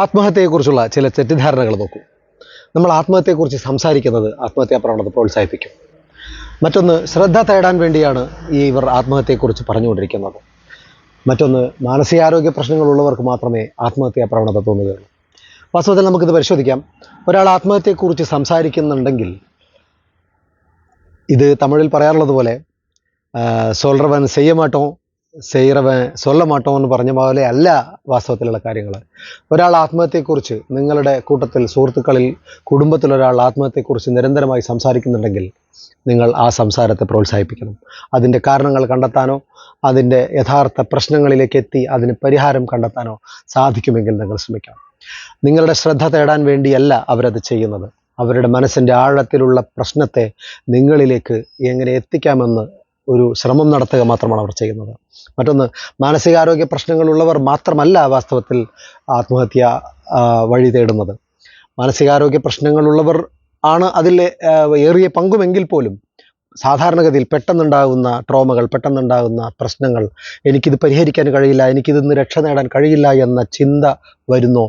ആത്മഹത്യയെക്കുറിച്ചുള്ള ചില തെറ്റിദ്ധാരണകൾ നോക്കൂ. നമ്മൾ ആത്മഹത്യയെക്കുറിച്ച് സംസാരിക്കുന്നത് ആത്മഹത്യാ പ്രവണത പ്രോത്സാഹിപ്പിക്കും. മറ്റൊന്ന്, ശ്രദ്ധ തേടാൻ വേണ്ടിയാണ് ഇവർ ആത്മഹത്യയെക്കുറിച്ച് പറഞ്ഞുകൊണ്ടിരിക്കുന്നത്. മറ്റൊന്ന്, മാനസികാരോഗ്യ പ്രശ്നങ്ങളുള്ളവർക്ക് മാത്രമേ ആത്മഹത്യാ പ്രവണത തോന്നുകയുള്ളൂ. വാസ്തവത്തിൽ നമുക്കിത് പരിശോധിക്കാം. ഒരാൾ ആത്മഹത്യയെക്കുറിച്ച് സംസാരിക്കുന്നുണ്ടെങ്കിൽ, ഇത് തമിഴിൽ പറയാറുള്ളത് പോലെ സൊല്ലവൻ ചെയ്യ മാട്ടോ ചെയ്യറവൻ സൊല്ല മാട്ടോ എന്ന് പറഞ്ഞ പോലെ അല്ല വാസ്തവത്തിലുള്ള കാര്യങ്ങൾ. ഒരാൾ ആത്മഹത്യയെക്കുറിച്ച്, നിങ്ങളുടെ കൂട്ടത്തിൽ, സുഹൃത്തുക്കളിൽ, കുടുംബത്തിലൊരാൾ ആത്മഹത്യയെക്കുറിച്ച് നിരന്തരമായി സംസാരിക്കുന്നുണ്ടെങ്കിൽ നിങ്ങൾ ആ സംസാരത്തെ പ്രോത്സാഹിപ്പിക്കണം. അതിൻ്റെ കാരണങ്ങൾ കണ്ടെത്താനോ അതിൻ്റെ യഥാർത്ഥ പ്രശ്നങ്ങളിലേക്ക് എത്തി അതിന് പരിഹാരം കണ്ടെത്താനോ സാധിക്കുമെങ്കിൽ നിങ്ങൾ ശ്രമിക്കണം. നിങ്ങളുടെ ശ്രദ്ധ തേടാൻ വേണ്ടിയല്ല അവരത് ചെയ്യുന്നത്. അവരുടെ മനസ്സിൻ്റെ ആഴത്തിലുള്ള പ്രശ്നത്തെ നിങ്ങളിലേക്ക് എങ്ങനെ എത്തിക്കാമെന്ന് ഒരു ശ്രമം നടത്തുക മാത്രമാണ് അവർ ചെയ്യുന്നത്. മറ്റൊന്ന്, മാനസികാരോഗ്യ പ്രശ്നങ്ങളുള്ളവർ മാത്രമല്ല വാസ്തവത്തിൽ ആത്മഹത്യ വഴി തേടുന്നത്. മാനസികാരോഗ്യ പ്രശ്നങ്ങളുള്ളവർ ആണ് അതിൽ ഏറിയ പങ്കുമെങ്കിൽ പോലും സാധാരണഗതിയിൽ പെട്ടെന്നുണ്ടാകുന്ന ട്രോമകൾ, പെട്ടെന്നുണ്ടാകുന്ന പ്രശ്നങ്ങൾ, എനിക്കിത് പരിഹരിക്കാൻ കഴിയില്ല, എനിക്കിതിന്ന് രക്ഷ നേടാൻ കഴിയില്ല എന്ന ചിന്ത വരുന്ന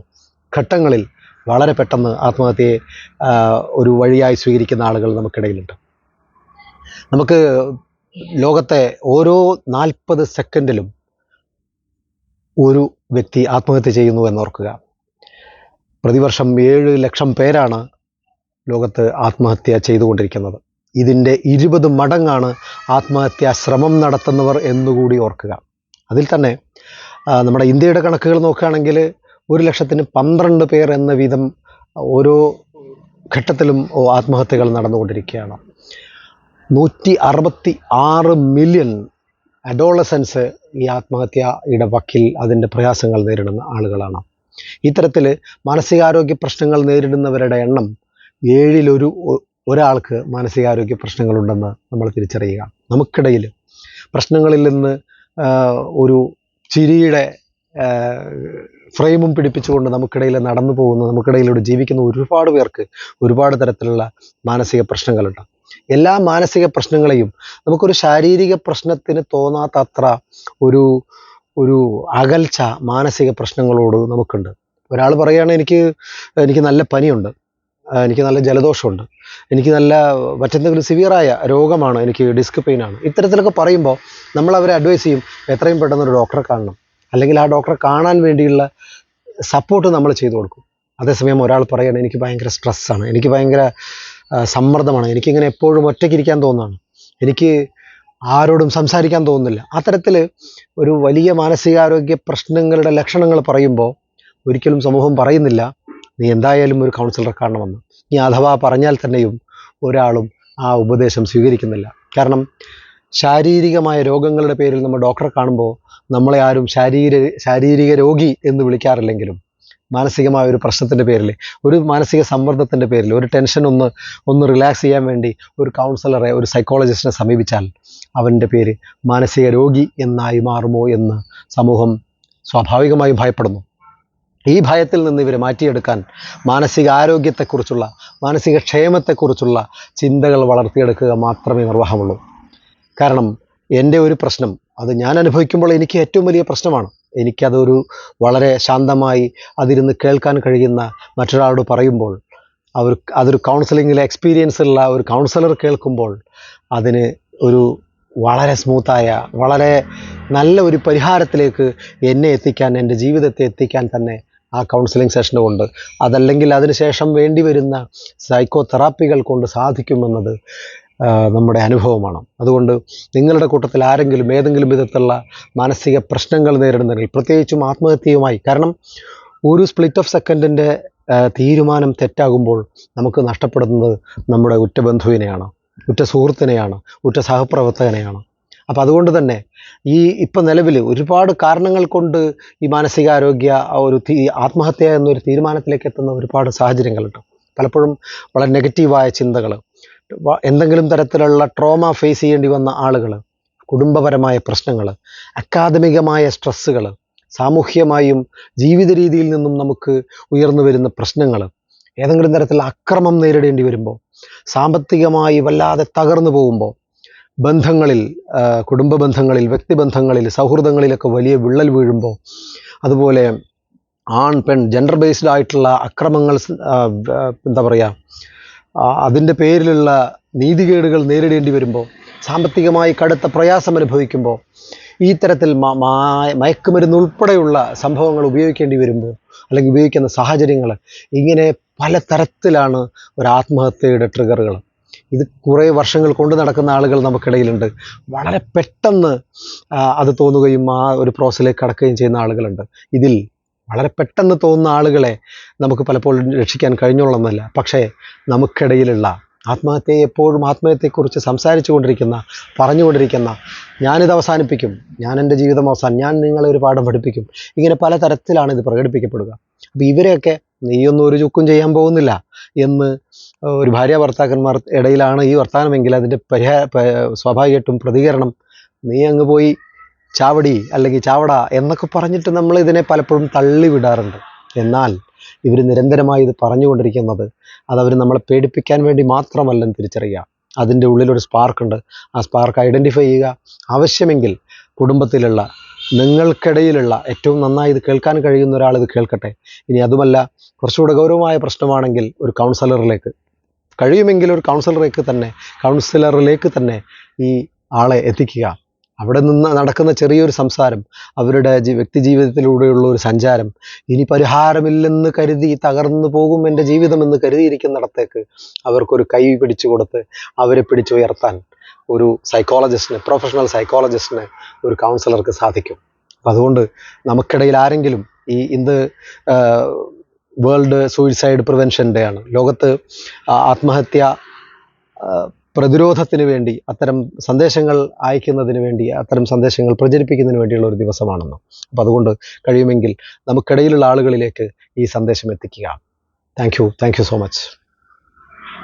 ഘട്ടങ്ങളിൽ വളരെ പെട്ടെന്ന് ആത്മഹത്യയെ ഒരു വഴിയായി സ്വീകരിക്കുന്ന ആളുകൾ നമുക്കിടയിലുണ്ട്. നമുക്ക് ലോകത്തെ ഓരോ 40 സെക്കൻഡിലും ഒരു വ്യക്തി ആത്മഹത്യ ചെയ്യുന്നു എന്നോർക്കുക. പ്രതിവർഷം 7 ലക്ഷം പേരാണ് ലോകത്ത് ആത്മഹത്യ ചെയ്തുകൊണ്ടിരിക്കുന്നത്. ഇതിൻ്റെ 20 മടങ്ങാണ് ആത്മഹത്യാ ശ്രമം നടത്തുന്നവർ എന്നുകൂടി ഓർക്കുക. അതിൽ തന്നെ നമ്മുടെ ഇന്ത്യയുടെ കണക്കുകൾ നോക്കുകയാണെങ്കിൽ 1,00,012 പേർ എന്ന വീതം ഓരോ ഘട്ടത്തിലും ആത്മഹത്യകൾ നടന്നുകൊണ്ടിരിക്കുകയാണ്. 166 മില്യൺ അഡോളസൻസ് ഈ ആത്മഹത്യയുടെ വക്കിൽ അതിൻ്റെ പ്രയാസങ്ങൾ നേരിടുന്ന ആളുകളാണ്. ഇത്തരത്തിൽ മാനസികാരോഗ്യ പ്രശ്നങ്ങൾ നേരിടുന്നവരുടെ എണ്ണം 7-ൽ ഒരാൾക്ക് മാനസികാരോഗ്യ പ്രശ്നങ്ങളുണ്ടെന്ന് നമ്മൾ തിരിച്ചറിയുക. നമുക്കിടയിൽ പ്രശ്നങ്ങളിൽ നിന്ന് ഒരു ചിരിയുടെ ഫ്രെയിമും പിടിപ്പിച്ചുകൊണ്ട് നമുക്കിടയിൽ നടന്നു പോകുന്ന, നമുക്കിടയിലൂടെ ജീവിക്കുന്ന ഒരുപാട് പേർക്ക് ഒരുപാട് തരത്തിലുള്ള മാനസിക പ്രശ്നങ്ങളുണ്ട്. എല്ലാ മാനസിക പ്രശ്നങ്ങളെയും നമുക്കൊരു ശാരീരിക പ്രശ്നത്തിന് തോന്നാത്തത്ര ഒരു അകൽച്ച മാനസിക പ്രശ്നങ്ങളോട് നമുക്കുണ്ട്. ഒരാൾ പറയുകയാണ്, എനിക്ക് നല്ല പനിയുണ്ട്, എനിക്ക് നല്ല ജലദോഷമുണ്ട്, എനിക്ക് നല്ല മറ്റെന്തെങ്കിലും സിവിയറായ രോഗമാണ്, എനിക്ക് ഡിസ്ക് പെയിനാണ്. ഇത്തരത്തിലൊക്കെ പറയുമ്പോൾ നമ്മൾ അവരെ അഡ്വൈസ് ചെയ്യും, എത്രയും പെട്ടെന്ന് ഒരു ഡോക്ടറെ കാണണം, അല്ലെങ്കിൽ ആ ഡോക്ടറെ കാണാൻ വേണ്ടിയുള്ള സപ്പോർട്ട് നമ്മൾ ചെയ്തു കൊടുക്കും. അതേസമയം ഒരാൾ പറയുകയാണ്, എനിക്ക് ഭയങ്കര സ്ട്രെസ്സാണ്, എനിക്ക് ഭയങ്കര സമ്മർദ്ദമാണ്, എനിക്കിങ്ങനെ എപ്പോഴും ഒറ്റയ്ക്കിരിക്കാൻ തോന്നുകയാണ്, എനിക്ക് ആരോടും സംസാരിക്കാൻ തോന്നുന്നില്ല. അത്തരത്തിൽ ഒരു വലിയ മാനസികാരോഗ്യ പ്രശ്നങ്ങളുടെ ലക്ഷണങ്ങൾ പറയുമ്പോൾ ഒരിക്കലും സമൂഹം പറയുന്നില്ല, നീ എന്തായാലും ഒരു കൗൺസിലറെ കാണണമെന്ന്. ഇനി അഥവാ പറഞ്ഞാൽ തന്നെയും ഒരാളും ആ ഉപദേശം സ്വീകരിക്കുന്നില്ല. കാരണം ശാരീരികമായ രോഗങ്ങളുടെ പേരിൽ നമ്മൾ ഡോക്ടറെ കാണുമ്പോൾ നമ്മളെ ആരും ശാരീരിക രോഗി എന്ന് വിളിക്കാറില്ലെങ്കിലും മാനസികമായ ഒരു പ്രശ്നത്തിൻ്റെ പേരിൽ, ഒരു മാനസിക സമ്മർദ്ദത്തിൻ്റെ പേരിൽ, ഒരു ടെൻഷൻ ഒന്ന് റിലാക്സ് ചെയ്യാൻ വേണ്ടി ഒരു കൗൺസിലറെ, ഒരു സൈക്കോളജിസ്റ്റിനെ സമീപിച്ചാൽ അവൻ്റെ പേര് മാനസിക രോഗി എന്നായി മാറുമോ എന്ന് സമൂഹം സ്വാഭാവികമായും ഭയപ്പെടുന്നു. ഈ ഭയത്തിൽ നിന്ന് ഇവരെ മാറ്റിയെടുക്കാൻ മാനസികാരോഗ്യത്തെക്കുറിച്ചുള്ള, മാനസിക ക്ഷേമത്തെക്കുറിച്ചുള്ള ചിന്തകൾ വളർത്തിയെടുക്കുക മാത്രമേ നിർവാഹമുള്ളൂ. കാരണം എൻ്റെ ഒരു പ്രശ്നം അത് ഞാൻ അനുഭവിക്കുമ്പോൾ എനിക്ക് ഏറ്റവും വലിയ പ്രശ്നമാണ്. എനിക്കതൊരു വളരെ ശാന്തമായി അതിരുന്ന് കേൾക്കാൻ കഴിയുന്ന മറ്റൊരാളോട് പറയുമ്പോൾ, അതൊരു കൗൺസിലിങ്ങിലെ എക്സ്പീരിയൻസ് ഉള്ള ഒരു കൗൺസിലർ കേൾക്കുമ്പോൾ അതിന് ഒരു വളരെ സ്മൂത്തായ, വളരെ നല്ല ഒരു പരിഹാരത്തിലേക്ക് എന്നെ എത്തിക്കാൻ, എൻ്റെ ജീവിതത്തെ എത്തിക്കാൻ തന്നെ ആ കൗൺസിലിംഗ് സെഷന് കൊണ്ട്, അതല്ലെങ്കിൽ അതിനുശേഷം വേണ്ടി വരുന്ന സൈക്കോ തെറാപ്പികൾ കൊണ്ട് സാധിക്കുമെന്നത് നമ്മുടെ അനുഭവമാണ്. അതുകൊണ്ട് നിങ്ങളുടെ കൂട്ടത്തിൽ ആരെങ്കിലും ഏതെങ്കിലും വിധത്തിലുള്ള മാനസിക പ്രശ്നങ്ങൾ നേരിടുന്നെങ്കിൽ, പ്രത്യേകിച്ചും ആത്മഹത്യയുമായി, കാരണം ഒരു സ്പ്ലിറ്റ് ഓഫ് സെക്കൻഡിൻ്റെ തീരുമാനം തെറ്റാകുമ്പോൾ നമുക്ക് നഷ്ടപ്പെടുന്നത് നമ്മുടെ ഉറ്റ ബന്ധുവിനെയാണ്, ഉറ്റ സുഹൃത്തിനെയാണ്, ഉറ്റ സഹപ്രവർത്തകനെയാണ്. അപ്പോൾ അതുകൊണ്ട് തന്നെ ഇപ്പം നിലവിൽ ഒരുപാട് കാരണങ്ങൾ കൊണ്ട് ഈ മാനസികാരോഗ്യ ആത്മഹത്യ എന്നൊരു തീരുമാനത്തിലേക്ക് എത്തുന്ന ഒരുപാട് സാഹചര്യങ്ങളുണ്ട്. പലപ്പോഴും വളരെ നെഗറ്റീവായ ചിന്തകൾ, എന്തെങ്കിലും തരത്തിലുള്ള ട്രോമ ഫേസ് ചെയ്യേണ്ടി വന്ന ആളുകൾ, കുടുംബപരമായ പ്രശ്നങ്ങൾ, അക്കാദമികമായ സ്ട്രെസ്സുകൾ, സാമൂഹ്യമായും ജീവിത രീതിയിൽ നിന്നും നമുക്ക് ഉയർന്നു വരുന്ന പ്രശ്നങ്ങൾ, ഏതെങ്കിലും തരത്തിലുള്ള അക്രമം നേരിടേണ്ടി വരുമ്പോൾ, സാമ്പത്തികമായി വല്ലാതെ തകർന്നു പോകുമ്പോൾ, ബന്ധങ്ങളിൽ, കുടുംബ ബന്ധങ്ങളിൽ, വ്യക്തിബന്ധങ്ങളിൽ, സൗഹൃദങ്ങളിലൊക്കെ വലിയ വിള്ളൽ വീഴുമ്പോൾ, അതുപോലെ ആൺ പെൺ ജെൻഡർ ബേസ്ഡ് ആയിട്ടുള്ള അക്രമങ്ങൾ എന്താ പറയുക അതിൻ്റെ പേരിലുള്ള നീതികേടുകൾ നേരിടേണ്ടി വരുമ്പോൾ, സാമ്പത്തികമായി കടുത്ത പ്രയാസം അനുഭവിക്കുമ്പോൾ, ഈ തരത്തിൽ മയക്കുമരുന്ന് ഉൾപ്പെടെയുള്ള സംഭവങ്ങൾ ഉപയോഗിക്കേണ്ടി വരുമ്പോൾ, അല്ലെങ്കിൽ ഉപയോഗിക്കുന്ന സാഹചര്യങ്ങൾ, ഇങ്ങനെ പല തരത്തിലാണ് ഒരു ആത്മഹത്യയുടെ ട്രിഗറുകൾ. ഇത് കുറേ വർഷങ്ങൾ കൊണ്ട് നടക്കുന്ന ആളുകൾ നമുക്കിടയിലുണ്ട്. വളരെ പെട്ടെന്ന് അത് തോന്നുകയും ആ ഒരു പ്രോസസ്സിലേക്ക് കടക്കുകയും ചെയ്യുന്ന ആളുകളുണ്ട്. ഇതിൽ വളരെ പെട്ടെന്ന് തോന്നുന്ന ആളുകളെ നമുക്ക് പലപ്പോഴും രക്ഷിക്കാൻ കഴിഞ്ഞോളണമെന്നില്ല. പക്ഷേ നമുക്കിടയിലുള്ള ആത്മഹത്യയെ എപ്പോഴും ആത്മഹത്യയെക്കുറിച്ച് പറഞ്ഞുകൊണ്ടിരിക്കുന്ന, ഞാനിത് അവസാനിപ്പിക്കും, ഞാൻ എൻ്റെ ജീവിതം ഞാൻ നിങ്ങളെ ഒരു പാഠം പഠിപ്പിക്കും, ഇങ്ങനെ പല തരത്തിലാണ് ഇത് പ്രകടിപ്പിക്കപ്പെടുക. അപ്പോൾ ഇവരെയൊക്കെ നീയൊന്നും ഒരു ചുക്കും ചെയ്യാൻ പോകുന്നില്ല എന്ന് ഒരു ഭാര്യ ഭർത്താക്കന്മാർ ഇടയിലാണ് ഈ വർത്തമാനമെങ്കിൽ അതിൻ്റെ സ്വാഭാവികമായിട്ടും പ്രതികരണം നീ അങ്ങ് പോയി ചാവടി അല്ലെങ്കിൽ ചാവട എന്നൊക്കെ പറഞ്ഞിട്ട് നമ്മൾ ഇതിനെ പലപ്പോഴും തള്ളിവിടാറുണ്ട്. എന്നാൽ ഇവർ നിരന്തരമായി ഇത് പറഞ്ഞുകൊണ്ടിരിക്കുന്നത് അതവർ നമ്മളെ പേടിപ്പിക്കാൻ വേണ്ടി മാത്രമല്ലെന്ന് തിരിച്ചറിയുക. അതിൻ്റെ ഉള്ളിലൊരു സ്പാർക്കുണ്ട്. ആ സ്പാർക്ക് ഐഡൻറ്റിഫൈ ചെയ്യുക. ആവശ്യമെങ്കിൽ കുടുംബത്തിലുള്ള നിങ്ങൾക്കിടയിലുള്ള ഏറ്റവും നന്നായി ഇത് കേൾക്കാൻ കഴിയുന്ന ഒരാൾ ഇത് കേൾക്കട്ടെ. ഇനി അതുമല്ല, കുറച്ചുകൂടെ ഗൗരവമായ പ്രശ്നമാണെങ്കിൽ ഒരു കൗൺസിലറിലേക്ക്, കഴിയുമെങ്കിൽ ഒരു കൗൺസിലറിലേക്ക് തന്നെ ഈ ആളെ എത്തിക്കുക. അവിടെ നിന്ന് നടക്കുന്ന ചെറിയൊരു സംസാരം, അവരുടെ വ്യക്തി ജീവിതത്തിലൂടെയുള്ള ഒരു സഞ്ചാരം, ഇനി പരിഹാരമില്ലെന്ന് കരുതി തകർന്നു പോകും എൻ്റെ ജീവിതം എന്ന് കരുതിയിരിക്കുന്നിടത്തേക്ക് അവർക്കൊരു കൈ പിടിച്ചു കൊടുത്ത് അവരെ പിടിച്ചുയർത്താൻ ഒരു പ്രൊഫഷണൽ സൈക്കോളജിസ്റ്റിന്, ഒരു കൗൺസിലർക്ക് സാധിക്കും. അപ്പം അതുകൊണ്ട് നമുക്കിടയിൽ ആരെങ്കിലും ഇന്ന് വേൾഡ് സൂയിസൈഡ് പ്രിവെൻഷൻ ഡേ ആണ്. ലോകത്ത് ആത്മഹത്യ പ്രതിരോധത്തിന് വേണ്ടി, അത്തരം സന്ദേശങ്ങൾ അയക്കുന്നതിന് വേണ്ടി, അത്തരം സന്ദേശങ്ങൾ പ്രചരിപ്പിക്കുന്നതിന് വേണ്ടിയുള്ള ഒരു ദിവസമാണെന്ന്. അപ്പോൾ അതുകൊണ്ട് കഴിയുമെങ്കിൽ നമുക്കിടയിലുള്ള ആളുകളിലേക്ക് ഈ സന്ദേശം എത്തിക്കുക. Thank you so much.